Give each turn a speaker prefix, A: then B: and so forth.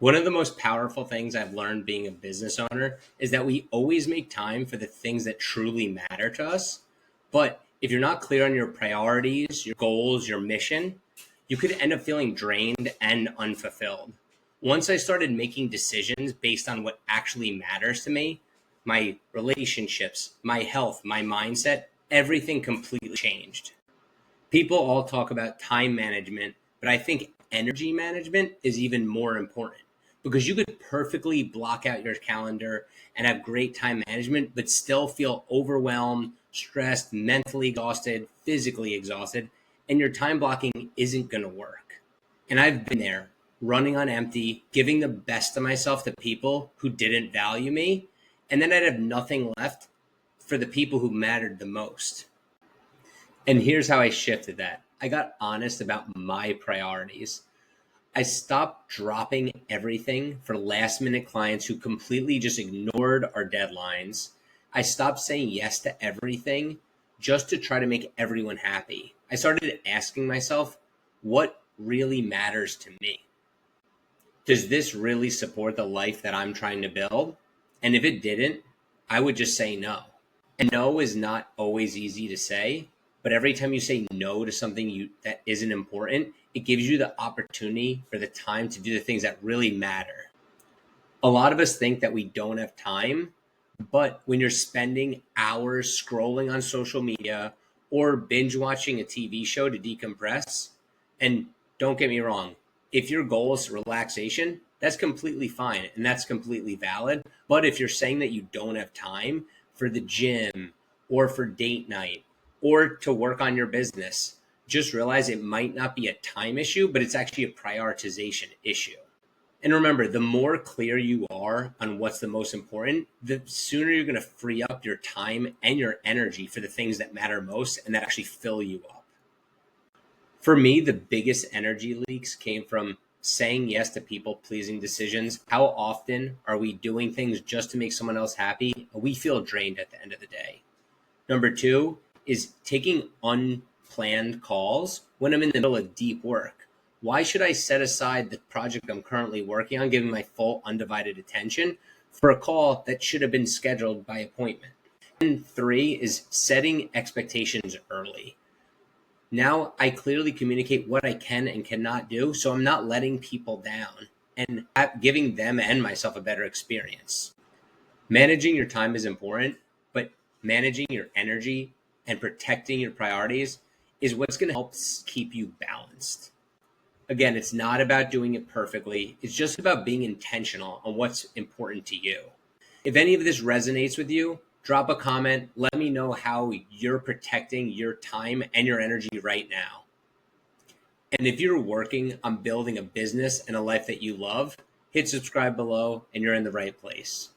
A: One of the most powerful things I've learned being a business owner is that we always make time for the things that truly matter to us. But if you're not clear on your priorities, your goals, your mission, you could end up feeling drained and unfulfilled. Once I started making decisions based on what actually matters to me, my relationships, my health, my mindset, everything completely changed. People all talk about time management, but I think energy management is even more important because you could perfectly block out your calendar and have great time management, but still feel overwhelmed, stressed, mentally exhausted, physically exhausted, and your time blocking isn't going to work. And I've been there running on empty, giving the best of myself to people who didn't value me. And then I'd have nothing left for the people who mattered the most. And here's how I shifted that. I got honest about my priorities. I stopped dropping everything for last minute clients who completely just ignored our deadlines. I stopped saying yes to everything just to try to make everyone happy. I started asking myself, what really matters to me? Does this really support the life that I'm trying to build? And if it didn't, I would just say no. And no is not always easy to say, but every time you say no to something that isn't important, it gives you the opportunity for the time to do the things that really matter. A lot of us think that we don't have time, but when you're spending hours scrolling on social media or binge watching a TV show to decompress, and don't get me wrong, if your goal is relaxation, that's completely fine and that's completely valid. But if you're saying that you don't have time for the gym or for date night or to work on your business, just realize it might not be a time issue, but it's actually a prioritization issue. And remember, the more clear you are on what's the most important, the sooner you're going to free up your time and your energy for the things that matter most and that actually fill you up. For me, the biggest energy leaks came from saying yes to people pleasing decisions. How often are we doing things just to make someone else happy? And we feel drained at the end of the day. Number two is taking unplanned calls when I'm in the middle of deep work. Why should I set aside the project I'm currently working on, giving my full undivided attention for a call that should have been scheduled by appointment? And three is setting expectations early. Now I clearly communicate what I can and cannot do, so I'm not letting people down and giving them and myself a better experience. Managing your time is important, but managing your energy and protecting your priorities is what's going to help keep you balanced. Again, it's not about doing it perfectly. It's just about being intentional on what's important to you. If any of this resonates with you, drop a comment. Let me know how you're protecting your time and your energy right now. And if you're working on building a business and a life that you love, hit subscribe below and you're in the right place.